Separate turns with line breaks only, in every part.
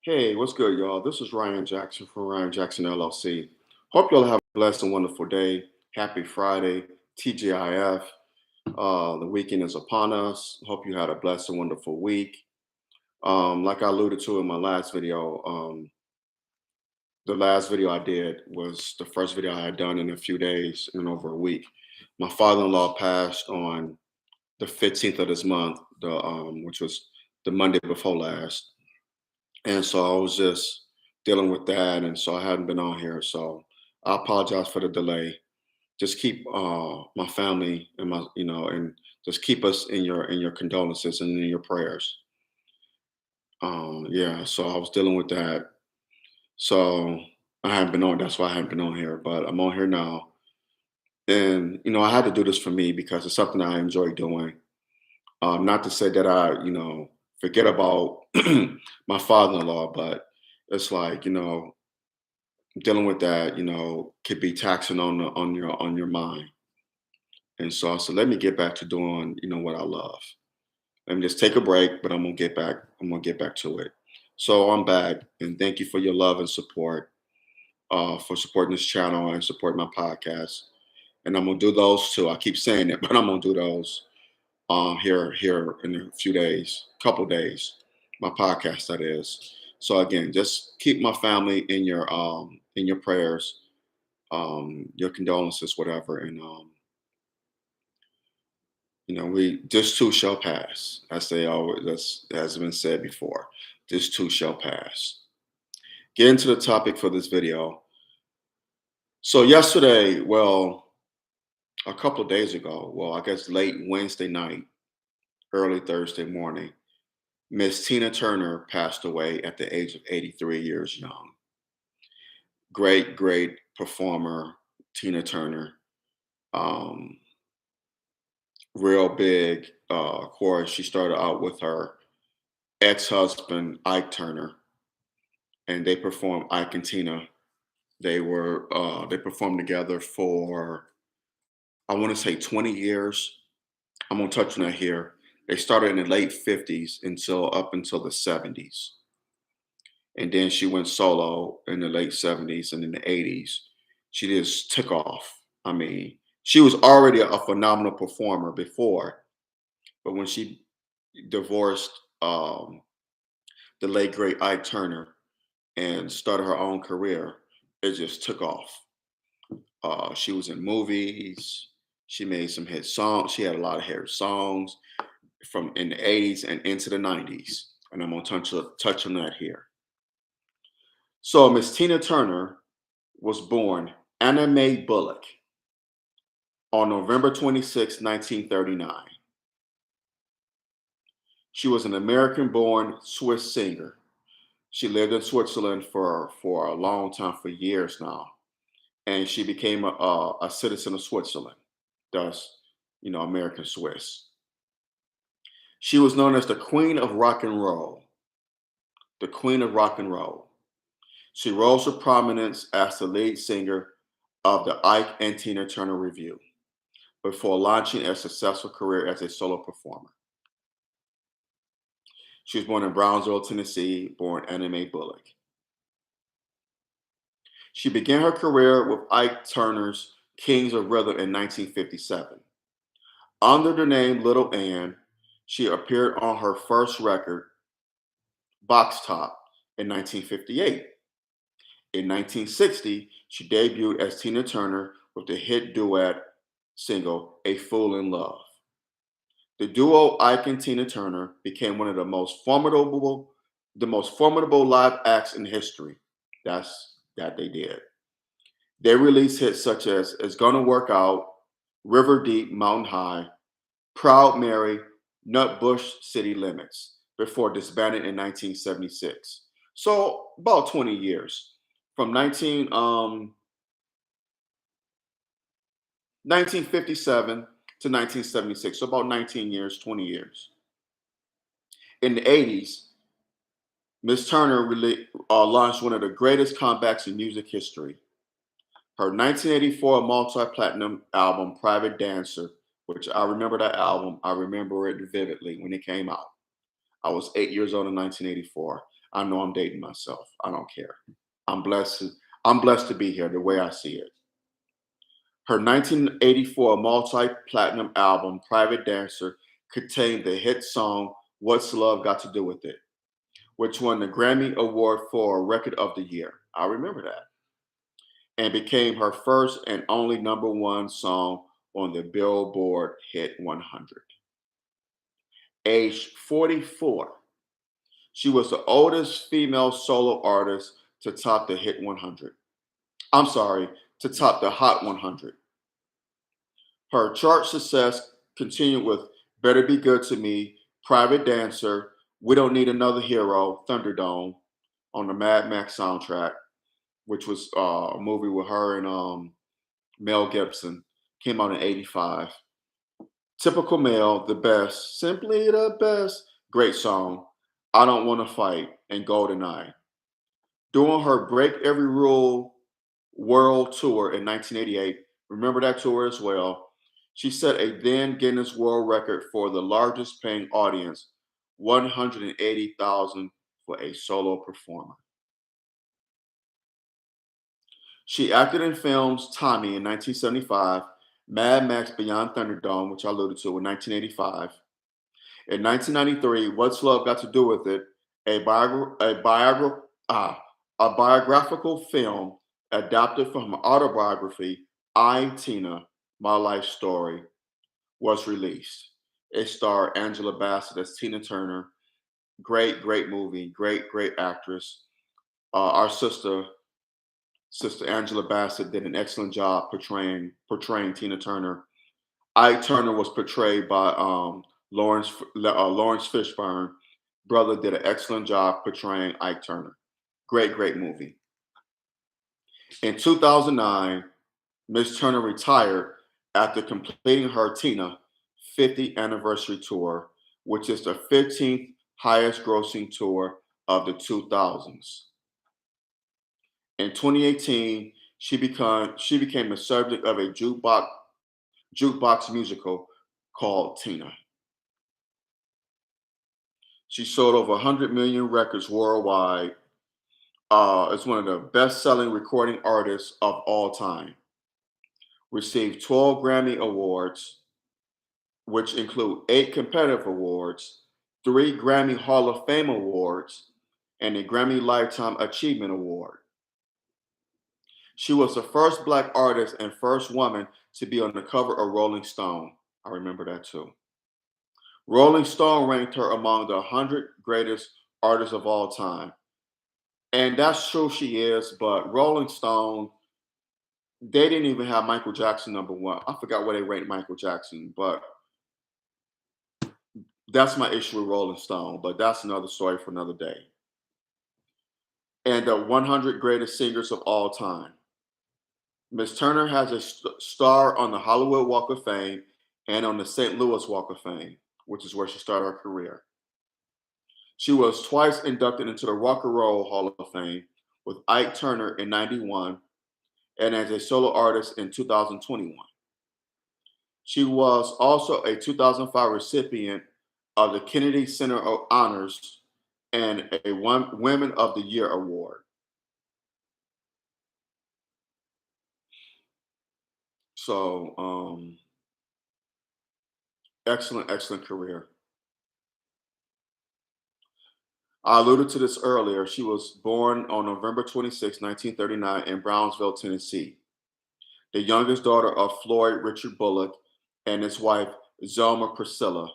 Hey, what's good, y'all? This is Ryan Jackson from Ryan Jackson LLC. Hope y'all have a blessed and wonderful day. Happy Friday, TGIF. The weekend is upon us. Hope you had a blessed and wonderful week. Like I alluded to in my last video, the last video I did was the first video I had done in a few days, in over a week. My father-in-law passed on the 15th of this month, which was the Monday before last. And so I was just dealing with that, and so I hadn't been on here. So I apologize for the delay. Just keep my family and and just keep us in your condolences and in your prayers. Yeah, so I was dealing with that. So I haven't been on. That's why I haven't been on here, but I'm on here now. And I had to do this for me because it's something I enjoy doing. Not to say that I, forget about my father-in-law, but it's like, dealing with that, could be taxing on your mind. And so I said, let me get back to doing, what I love. Let me just take a break, but I'm gonna get back. I'm gonna get back to it. So I'm back, and thank you for your love and support, for supporting this channel and supporting my podcast. And I'm gonna do those too. I keep saying it, but I'm gonna do those here in a few days, couple days. My podcast, that is. So again, just keep my family in your prayers, your condolences, whatever. And we this too shall pass. I say always, that's has been said before. This too shall pass. Get into the topic for this video. So yesterday, well, a couple of days ago, well, I guess late Wednesday night, early Thursday morning, Miss Tina Turner passed away at the age of 83 years young. Great, great performer, Tina Turner. Um, Real big. Of course, she started out with her ex-husband, Ike Turner, and they performed Ike and Tina. They performed together for, I want to say, 20 years. I'm gonna touch on that here. They started in the late 50s until up until the 70s. And then she went solo in the late 70s, and in the 80s she just took off. I mean, she was already a phenomenal performer before, but when she divorced the late great Ike Turner and started her own career, it just took off. She was in movies. She made some hit songs. She had a lot of hit songs from in the 80s and into the 90s, and I'm gonna touch on that here. So Miss Tina Turner was born Anna Mae Bullock on November 26, 1939. She was an American-born Swiss singer. She lived in Switzerland for a long time, for years now, and she became a citizen of Switzerland, thus, American Swiss. She was known as the Queen of Rock and Roll, the Queen of Rock and Roll. She rose to prominence as the lead singer of the Ike and Tina Turner Revue before launching a successful career as a solo performer. She was born in Brownsville, Tennessee, born Anna Mae Bullock. She began her career with Ike Turner's Kings of Rhythm in 1957. Under the name Little Ann, she appeared on her first record, Box Top, in 1958. In 1960, she debuted as Tina Turner with the hit duet single A Fool in Love. The duo Ike and Tina Turner became one of the most formidable live acts in history. That they did. They released hits such as It's Gonna Work Out, River Deep, Mountain High, Proud Mary, Nutbush City Limits before disbanding in 1976. So about 20 years. From 1957 to 1976. So about 19 years, 20 years. In the 80s, Miss Turner launched one of the greatest comebacks in music history. Her 1984 multi-platinum album, Private Dancer, which I remember that album. I remember it vividly when it came out. I was 8 years old in 1984. I know I'm dating myself. I don't care. I'm blessed. I'm blessed to be here the way I see it. Her 1984 multi-platinum album, Private Dancer, contained the hit song What's Love Got to Do with It, which won the Grammy Award for Record of the Year. I remember that. And became her first and only number one song on the Billboard Hit 100. Aged 44, she was the oldest female solo artist to top the Hit 100. I'm sorry, to top the Hot 100. Her chart success continued with Better Be Good to Me, Private Dancer, We Don't Need Another Hero, Thunderdome on the Mad Max soundtrack, which was a movie with her and Mel Gibson. Came out in '85. Typical Male, The Best, Simply the Best. Great song. I Don't Want to Fight and GoldenEye. During her Break Every Rule World Tour in 1988, remember that tour as well, she set a then Guinness World Record for the largest paying audience, 180,000 for a solo performer. She acted in films Tommy in 1975, Mad Max Beyond Thunderdome, which I alluded to in 1985. In 1993, What's Love Got to Do with It, a, biogra- a, biogra- ah, a biographical film adapted from her autobiography, I, Tina, My Life Story, was released. It starred Angela Bassett as Tina Turner. Great, great movie. Great, great actress. Our sister Angela Bassett did an excellent job portraying Tina Turner. Ike Turner was portrayed by Lawrence Fishburne. Brother did an excellent job portraying Ike Turner. Great, great movie. In 2009, Miss Turner retired after completing her Tina 50th anniversary tour, which is the 15th highest grossing tour of the 2000s. In 2018, she became the subject of a jukebox musical called Tina. She sold over 100 million records worldwide. Is one of the best-selling recording artists of all time. Received 12 Grammy Awards, which include 8 competitive awards, 3 Grammy Hall of Fame awards, and a Grammy Lifetime Achievement Award. She was the first Black artist and first woman to be on the cover of Rolling Stone. I remember that too. Rolling Stone ranked her among the 100 greatest artists of all time. And that's true, she is, but Rolling Stone, they didn't even have Michael Jackson number one. I forgot where they ranked Michael Jackson, but that's my issue with Rolling Stone. But that's another story for another day. And the 100 greatest singers of all time. Miss Turner has a star on the Hollywood Walk of Fame and on the St. Louis Walk of Fame, which is where she started her career. She was twice inducted into the Rock and Roll Hall of Fame with Ike Turner in '91 and as a solo artist in 2021. She was also a 2005 recipient of the Kennedy Center Honors and a Women of the Year award. So, excellent, excellent career. I alluded to this earlier. She was born on November 26, 1939, in Brownsville, Tennessee, the youngest daughter of Floyd Richard Bullock and his wife, Zelma Priscilla.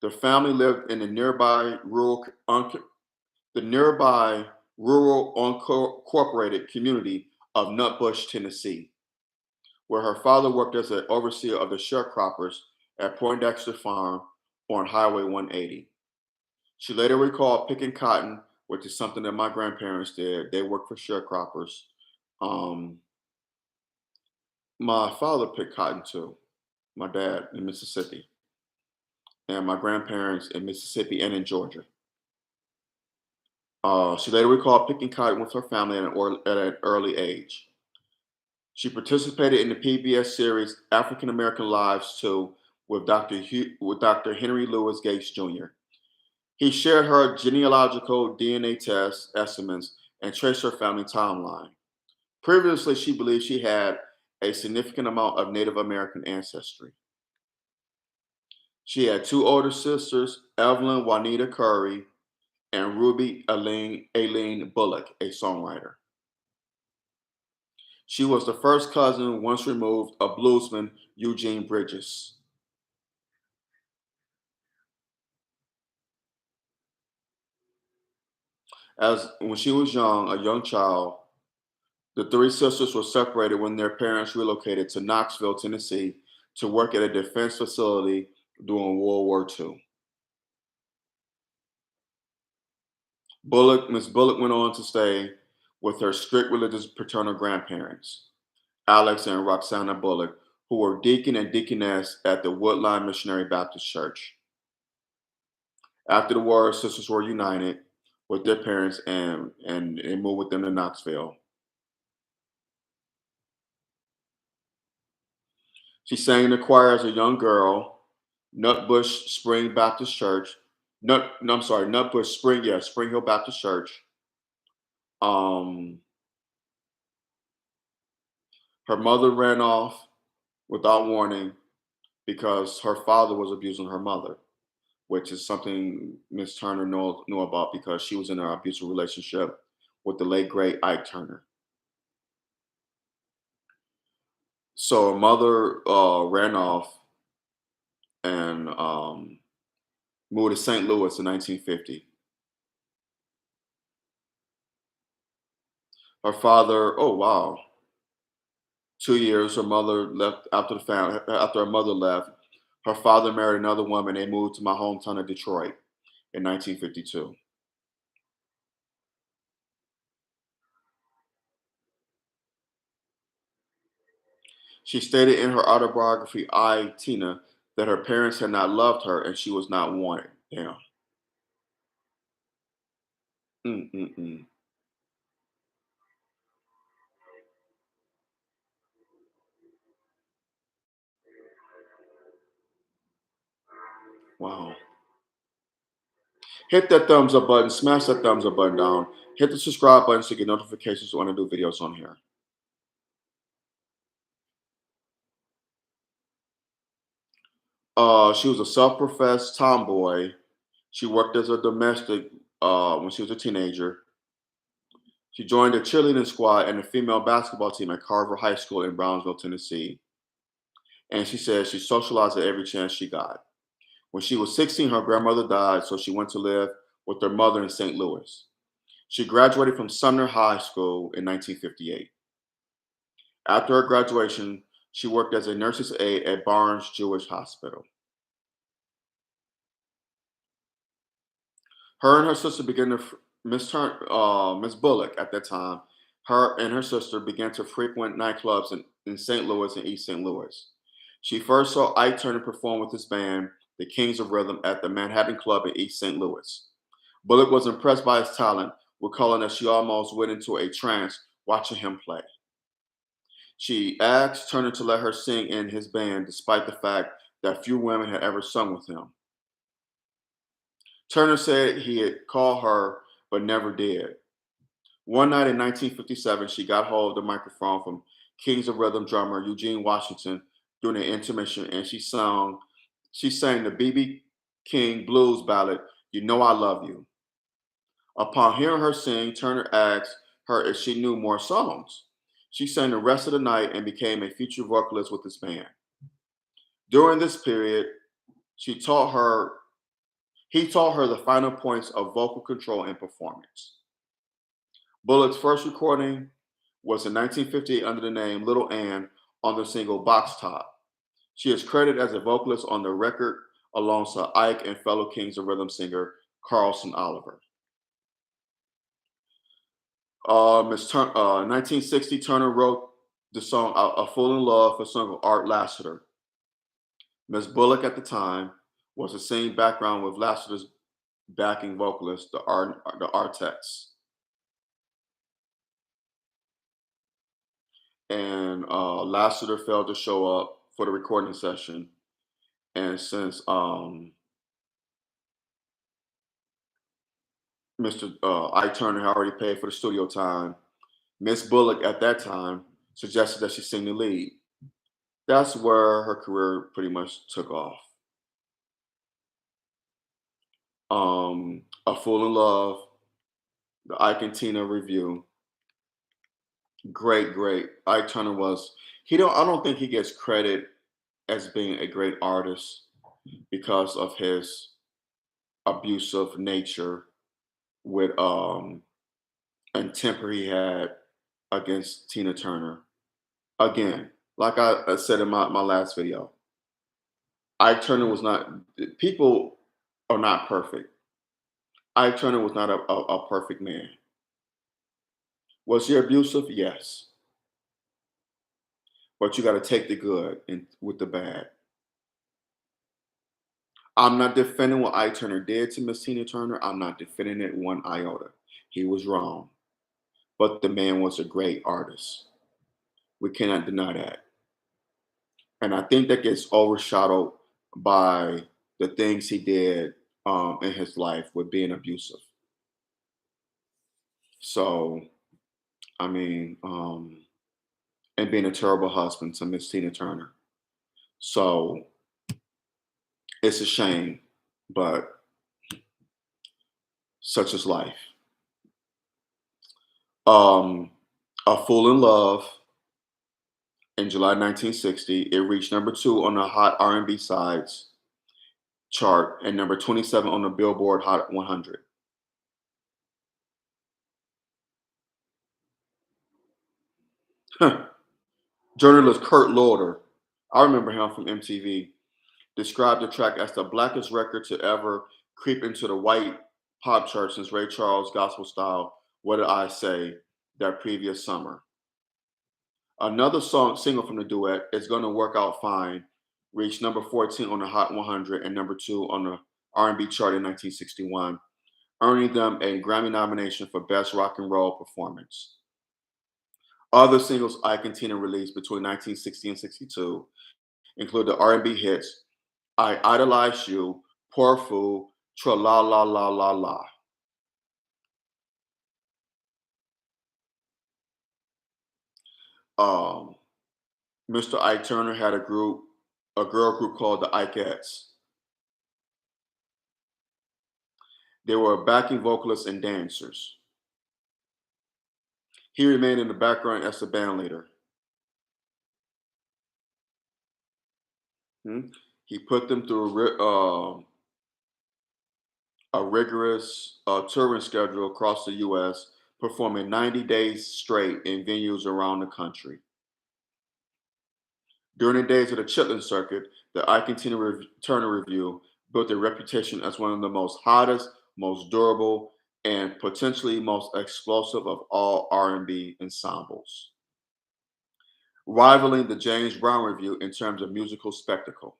The family lived in the nearby rural unincorporated community of Nutbush, Tennessee, where her father worked as an overseer of the sharecroppers at Poindexter Farm on Highway 180. She later recalled picking cotton, which is something that my grandparents did. They worked for sharecroppers. Um, my father picked cotton too, my dad in Mississippi, and my grandparents in Mississippi and in Georgia. She later recalled picking cotton with her family at an early age. She participated in the PBS series African American Lives too with Dr. Henry Louis Gates Jr. He shared her genealogical DNA test estimates and traced her family timeline. Previously, she believed she had a significant amount of Native American ancestry. She had two older sisters, Evelyn Juanita Curry and Ruby Aileen Bullock, a songwriter. She was the first cousin, once removed, of bluesman Eugene Bridges. As when she was young, a young child, the three sisters were separated when their parents relocated to Knoxville, Tennessee, to work at a defense facility during World War II. Miss Bullock went on to stay with her strict religious paternal grandparents, Alex and Roxana Bullock, who were deacon and deaconess at the Woodline Missionary Baptist Church. After the war, sisters were united with their parents and moved with them to Knoxville. She sang in the choir as a young girl, Nutbush Spring Baptist Church. No, I'm sorry, Nutbush Spring, yeah, Spring Hill Baptist Church. Um, Her mother ran off without warning because her father was abusing her mother, which is something Miss Turner knew about because she was in an abusive relationship with the late great Ike Turner. So her mother ran off and moved to St. Louis in 1950. Her father, oh wow, 2 years. Her mother left after the family. After her mother left, her father married another woman. They moved to my hometown of Detroit in 1952. She stated in her autobiography, I, Tina, that her parents had not loved her and she was not wanted. Yeah. Mm-mm-mm. Wow. Hit that thumbs up button, smash that thumbs up button down, hit the subscribe button so you get notifications when I do videos on here. She was a self-professed tomboy. She worked as a domestic when she was a teenager. She joined the cheerleading squad and the female basketball team at Carver High School in Brownsville, Tennessee. And she said she socialized at every chance she got. When she was 16, her grandmother died, so she went to live with her mother in St. Louis. She graduated from Sumner High School in 1958. After her graduation, she worked as a nurse's aide at Barnes Jewish Hospital. Her and her sister began to Miss Bullock at that time. Her and her sister began to frequent nightclubs in St. Louis and East St. Louis. She first saw Ike Turner perform with his band, the Kings of Rhythm, at the Manhattan Club in East St. Louis. Bullock was impressed by his talent, recalling that she almost went into a trance watching him play. She asked Turner to let her sing in his band, despite the fact that few women had ever sung with him. Turner said he had called her, but never did. One night in 1957, she got hold of the microphone from Kings of Rhythm drummer Eugene Washington during an intermission, and she sang the B.B. King blues ballad, "You Know I Love You." Upon hearing her sing, Turner asked her if she knew more songs. She sang the rest of the night and became a featured vocalist with his band. During this period, she taught her he taught her the final points of vocal control and performance. Bullock's first recording was in 1958 under the name Little Ann on the single Box Top. She is credited as a vocalist on the record alongside Ike and fellow Kings of Rhythm singer Carlson Oliver. 1960, Turner wrote the song "A Fool in Love" for singer Art Lassiter. Miss Bullock at the time was the same background with Lassiter's backing vocalist, the Artex. And Lassiter failed to show up for the recording session. And since Mr. Ike Turner had already paid for the studio time. Miss Bullock at that time suggested that she sing the lead. That's where her career pretty much took off. A Fool in Love, the Ike and Tina review. Great, great. Ike Turner was I don't think he gets credit as being a great artist because of his abusive nature with and temper he had against Tina Turner. Again, like I said in my last video, Ike Turner was not people are not perfect. Ike Turner was not a perfect man. Was he abusive? Yes. But you got to take the good and with the bad. I'm not defending what Ike Turner did to Miss Tina Turner. I'm not defending it one iota. He was wrong. But the man was a great artist. We cannot deny that. And I think that gets overshadowed by the things he did in his life with being abusive. So, I mean, and being a terrible husband to Miss Tina Turner. So it's a shame, but such is life. Um, a Fool in Love in July 1960, it reached number 2 on the Hot R&B Sides chart and number 27 on the Billboard Hot 100. Journalist Kurt Lauder, I remember him from MTV, described the track as the blackest record to ever creep into the white pop chart since Ray Charles' gospel style, What Did I Say, that previous summer. Another single from the duet, It's Gonna Work Out Fine, reached number 14 on the Hot 100 and number 2 on the R&B chart in 1961, earning them a Grammy nomination for Best Rock and Roll Performance. Other singles Ike and Tina released between 1960 and 62 include the R&B hits I Idolize You, Poor Fool, Tra La La La La La. Um, Mr. Ike Turner had a girl group called the Ikeettes. They were backing vocalists and dancers. He remained in the background as the band leader. Hmm? He put them through a rigorous touring schedule across the U.S., performing 90 days straight in venues around the country. During the days of the Chitlin Circuit, the Ike and Tina Turner Review built a reputation as one of the most hottest, most durable, and potentially most explosive of all R&B ensembles, rivaling the James Brown Review in terms of musical spectacle.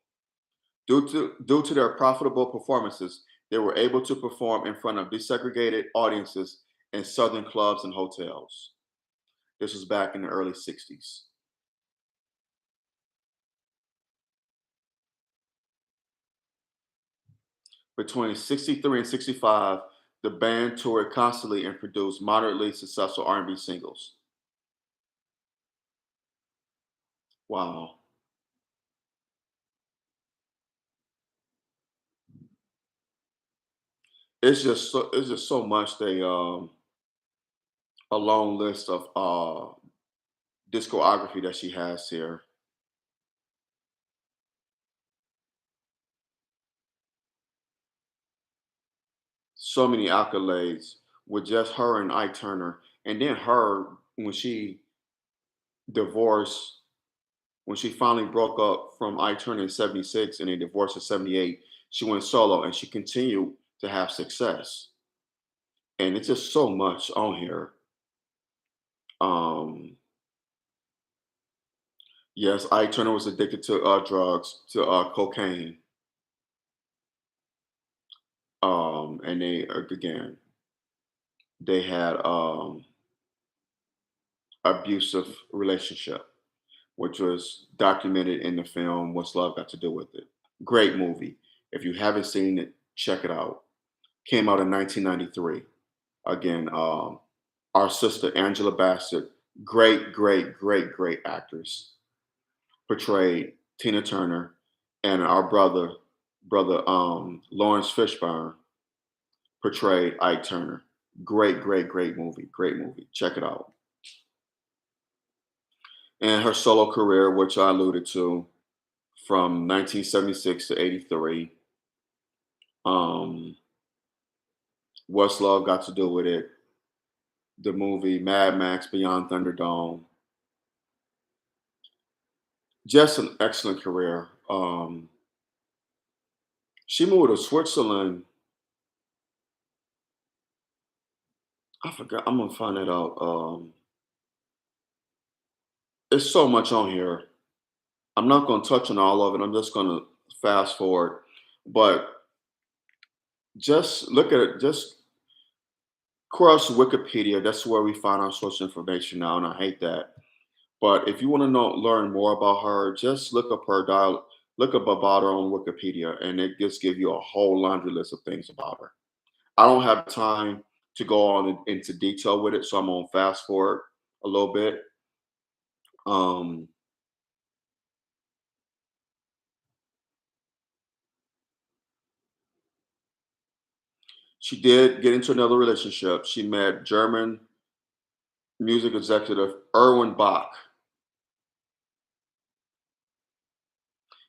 Due to their profitable performances, they were able to perform in front of desegregated audiences in southern clubs and hotels. This was back in the early 60s. Between 63 and 65, the band toured constantly and produced moderately successful R&B singles. Wow. It's just so much a long list of discography that she has here. So many accolades with just her and Ike Turner. And then her when she divorced, when she finally broke up from Ike Turner in 76 and they divorced in 78, she went solo and she continued to have success. And it's just so much on here. Um, yes, Ike Turner was addicted to drugs, to cocaine. And again, they had abusive relationship, which was documented in the film What's Love Got to Do with It. Great movie. If you haven't seen it, check it out. Came out in 1993. Again, our sister Angela Bassett, great, great, great, great actress, portrayed Tina Turner, and our brother Lawrence Fishburne portrayed Ike Turner. Great, great, great movie. Great movie. Check it out. And her solo career, which I alluded to, from 1976 to 83. Um, What's Love Got to Do with It? The movie Mad Max Beyond Thunderdome. Just an excellent career. She moved to Switzerland. I forgot. I'm gonna find it out. There's so much on here. I'm not gonna touch on all of it. I'm just gonna fast forward. But just look at it. Just cross Wikipedia. That's where we find our source information now, and I hate that. But if you want to learn more about her, just look up look up about her on Wikipedia, and it just give you a whole laundry list of things about her. I don't have time to go on into detail with it, so I'm gonna fast forward a little bit. Um, she did get into another relationship. She met German music executive Erwin Bach.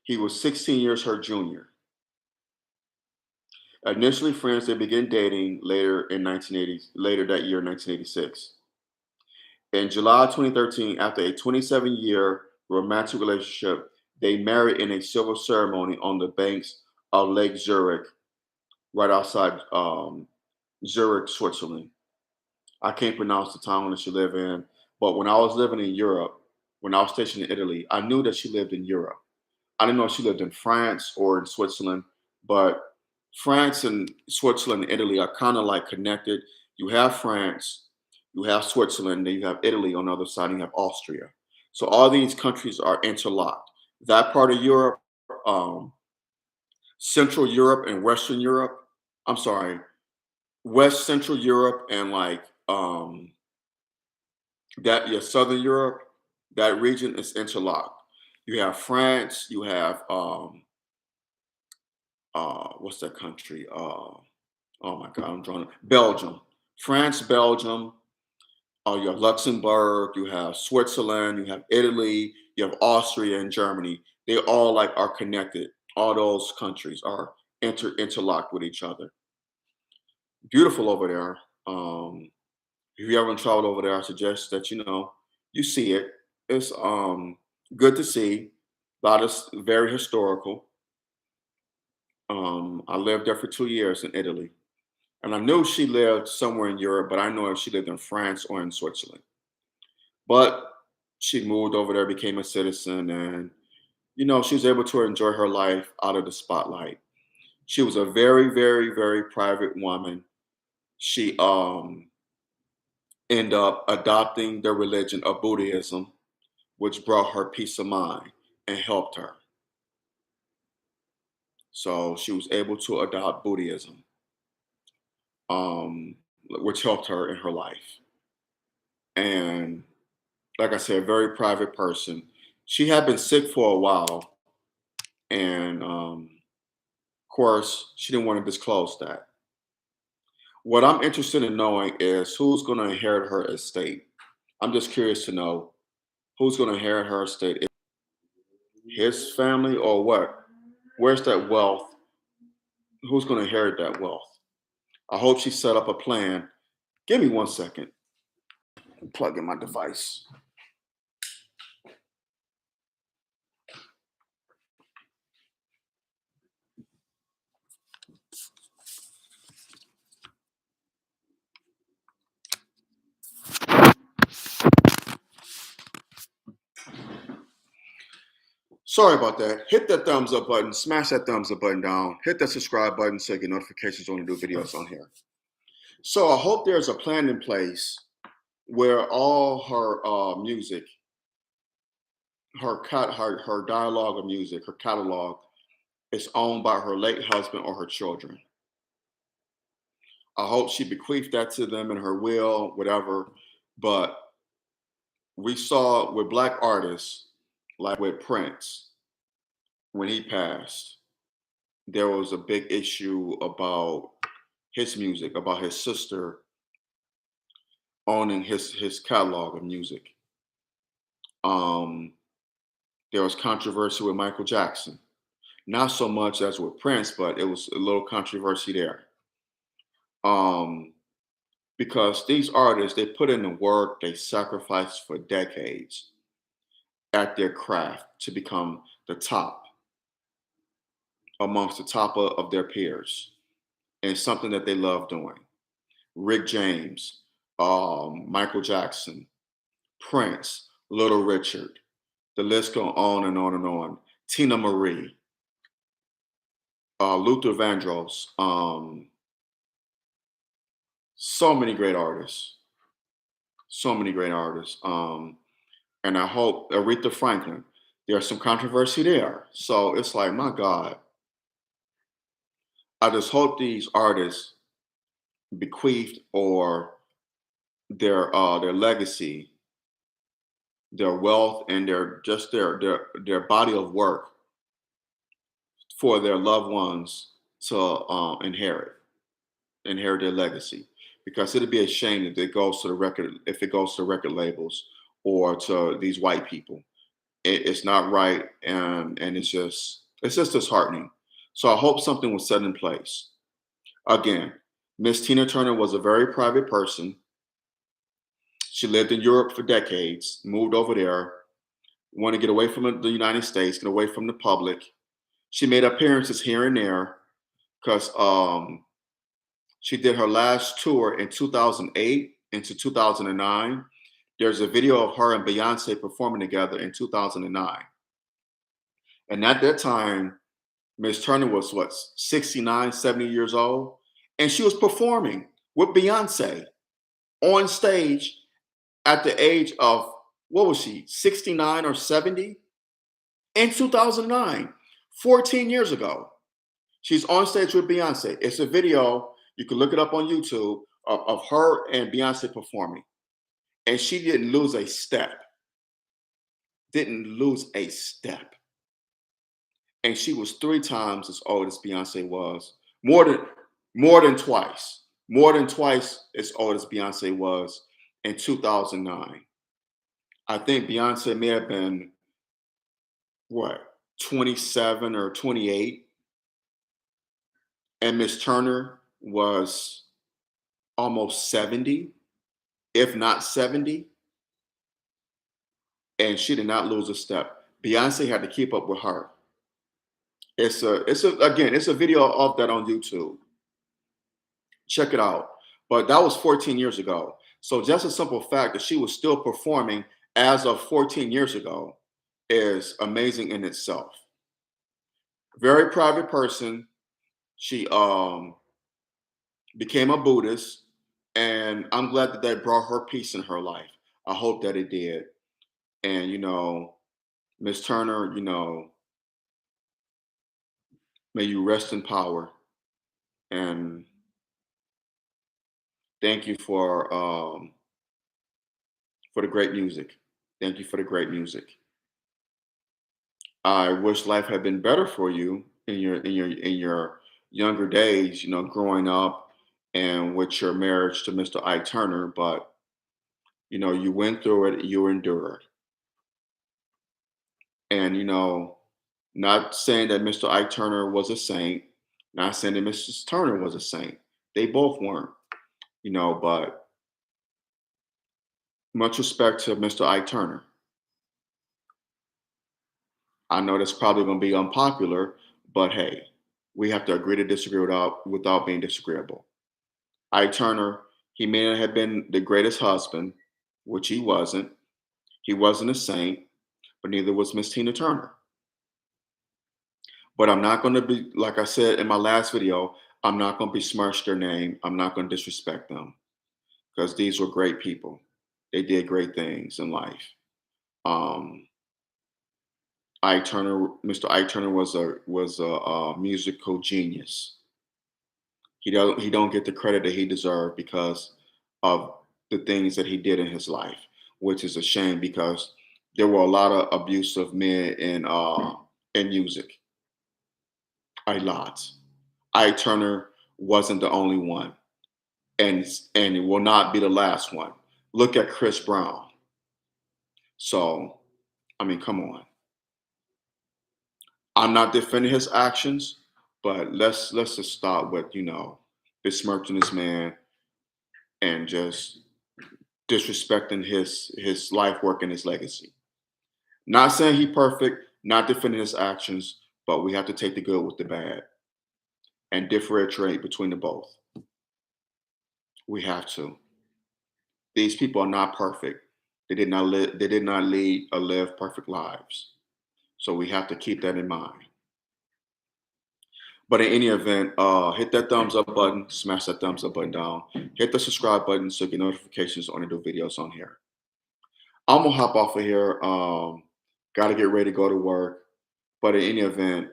He was 16 years her junior. Initially friends, they began dating later that year, 1986. In July 2013, after a 27-year romantic relationship, they married in a civil ceremony on the banks of Lake Zurich, right outside Zurich, Switzerland. I can't pronounce the town that she lived in, but when I was living in Europe, when I was stationed in Italy, I knew that she lived in Europe. I didn't know if she lived in France or in Switzerland, but France and Switzerland and Italy are kind of like connected. You have France, you have Switzerland, then you have Italy on the other side, and you have Austria. So all these countries are interlocked. That part of Europe, um, Central Europe and Western Europe, I'm sorry, West Central Europe and like that, yeah, Southern Europe, that region is interlocked. You have France, you have what's that country? Oh my God, I'm drawing Belgium, France, Belgium. You have Luxembourg, you have Switzerland, you have Italy, you have Austria and Germany. They all like are connected. All those countries are interlocked with each other. Beautiful over there. If you haven't traveled over there, I suggest that you see it. It's good to see. A lot of very historical. I lived there for 2 years in Italy. And I knew she lived somewhere in Europe, but I know if she lived in France or in Switzerland. But she moved over there, became a citizen, and she was able to enjoy her life out of the spotlight. She was a very, very, very private woman. She ended up adopting the religion of Buddhism, which brought her peace of mind and helped her. So she was able to adopt Buddhism, um, which helped her in her life. And like I said, a very private person. She had been sick for a while, and of course, she didn't want to disclose that. What I'm interested in knowing is who's going to inherit her estate. I'm just curious to know who's going to inherit her estate. His family or what? Where's that wealth? Who's going to inherit that wealth? I hope she set up a plan. Give me 1 second. Plug in my device. Sorry about that. Hit that thumbs up button, smash that thumbs up button down, hit that subscribe button so you get notifications when I do videos on here. So I hope there's a plan in place where all her music, her dialogue of music, her catalog is owned by her late husband or her children. I hope she bequeathed that to them in her will, whatever. But we saw with black artists, like with Prince, when he passed, there was a big issue about his music, about his sister owning his catalog of music. Um, there was controversy with Michael Jackson. Not so much as with Prince, but it was a little controversy there. Um, because these artists, they put in the work, they sacrificed for decades at their craft to become the top amongst the top of their peers, and something that they love doing. Rick James, Michael Jackson, Prince, Little Richard, the list go on and on and on. Tina Marie, Luther Vandross, so many great artists, so many great artists. And I hope Aretha Franklin, there's some controversy there. So it's like, my God, I just hope these artists bequeathed or their legacy, their wealth, and their body of work for their loved ones to inherit their legacy. Because it'd be a shame if it goes to the record if it goes to record labels or to these white people. It's not right, and it's just disheartening. So I hope something was set in place. Again, Miss Tina Turner was a very private person. She lived in Europe for decades, moved over there, wanted to get away from the United States, get away from the public. She made appearances here and there because she did her last tour in 2008 into 2009. There's a video of her and Beyonce performing together in 2009. And at that time, Miss Turner was what, 69, 70 years old? And she was performing with Beyonce on stage at the age of, what was she, 69 or 70? In 2009, 14 years ago. She's on stage with Beyonce. It's a video, you can look it up on YouTube, of her and Beyonce performing. And she didn't lose a step. Didn't lose a step. And she was 3 times as old as Beyonce was. More than more than twice. More than twice as old as Beyonce was in 2009. I think Beyonce may have been what, 27 or 28, and Miss Turner was almost 70, if not 70, and she did not lose a step. Beyonce had to keep up with her. It's a video of that on YouTube. Check it out. But that was 14 years ago. So just a simple fact that she was still performing as of 14 years ago is amazing in itself. Very private person. She became a Buddhist, and I'm glad that that brought her peace in her life. I hope that it did. And Miss Turner, may you rest in power. And thank you for the great music. Thank you for the great music. I wish life had been better for you in your younger days, growing up and with your marriage to Mr. Ike Turner, but you went through it, you endured. And not saying that Mr. Ike Turner was a saint, not saying that Mrs. Turner was a saint. They both weren't, but much respect to Mr. Ike Turner. I know that's probably going to be unpopular, but hey, we have to agree to disagree without being disagreeable. Ike Turner, he may not have been the greatest husband, which he wasn't. He wasn't a saint, but neither was Miss Tina Turner. But I'm not going to be, like I said in my last video, I'm not going to besmirch their name. I'm not going to disrespect them because these were great people. They did great things in life. Um, Mr. Ike Turner was a musical genius. He don't get the credit that he deserved because of the things that he did in his life, which is a shame because there were a lot of abusive men in music. A lot. Ike Turner wasn't the only one, and it will not be the last one. Look at Chris Brown. So, I mean, come on. I'm not defending his actions, but let's just start with besmirching this man and just disrespecting his life work and his legacy. Not saying he perfect, not defending his actions, but we have to take the good with the bad and differentiate between the both. We have to. These people are not perfect. They did not lead or live perfect lives. So we have to keep that in mind. But in any event, hit that thumbs up button, smash that thumbs up button down, hit the subscribe button so you get notifications on the new videos on here. I'm gonna hop off of here. Gotta get ready to go to work. But in any event,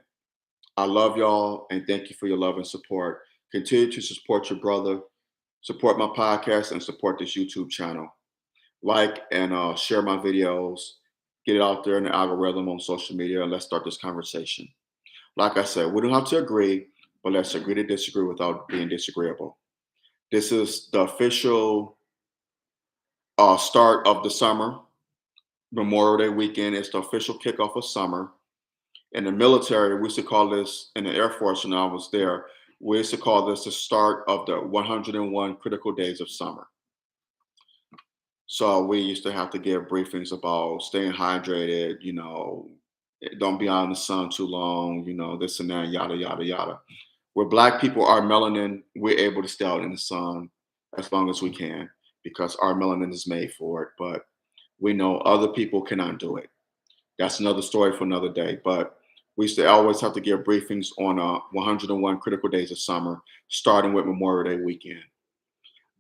I love y'all and thank you for your love and support. Continue to support your brother, support my podcast, and support this YouTube channel. Like and share my videos, get it out there in the algorithm on social media, and let's start this conversation. Like I said, we don't have to agree, but let's agree to disagree without being disagreeable. This is the official start of the summer. Memorial Day weekend is the official kickoff of summer. In the military, we used to call this, in the Air Force when I was there, we used to call this the start of the 101 critical days of summer. So we used to have to give briefings about staying hydrated, don't be out in the sun too long, this and that, yada, yada, yada. Where Black people are melanin, we're able to stay out in the sun as long as we can because our melanin is made for it. But we know other people cannot do it. That's another story for another day. But we used to always have to give briefings on 101 critical days of summer, starting with Memorial Day weekend.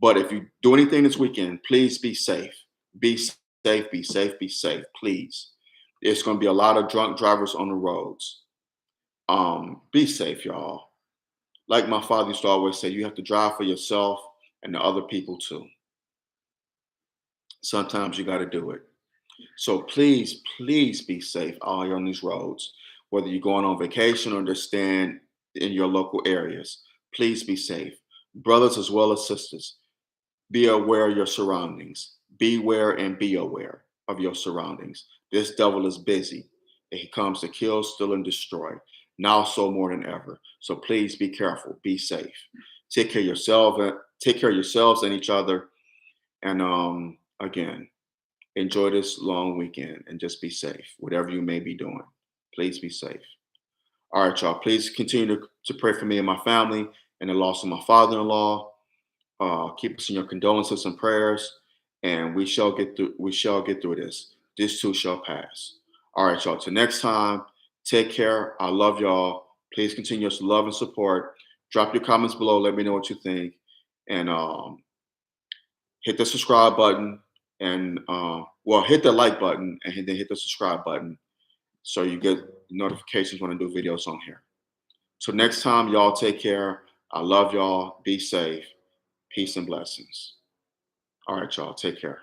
But if you do anything this weekend, please be safe. Be safe, be safe, be safe, please. There's going to be a lot of drunk drivers on the roads. Be safe, y'all. Like my father used to always say, you have to drive for yourself and the other people too. Sometimes you got to do it. So please, please be safe out here on these roads. Whether you're going on vacation or just staying in your local areas, please be safe. Brothers as well as sisters, be aware of your surroundings. Beware and be aware of your surroundings. This devil is busy. He comes to kill, steal, and destroy. Now so more than ever. So please be careful. Be safe. Take care of yourself. Take care of yourselves and each other. And again, enjoy this long weekend and just be safe. Whatever you may be doing, please be safe. All right, y'all. Please continue to pray for me and my family and the loss of my father-in-law. Keep us in your condolences and prayers, and we shall get through. We shall get through this. This too shall pass. All right, y'all. Till next time, take care. I love y'all. Please continue to love and support. Drop your comments below. Let me know what you think, and hit the subscribe button, and hit the like button, and then hit the subscribe button so you get notifications when I do videos on here. So next time, y'all take care. I love y'all. Be safe. Peace and blessings. All right, y'all. Take care.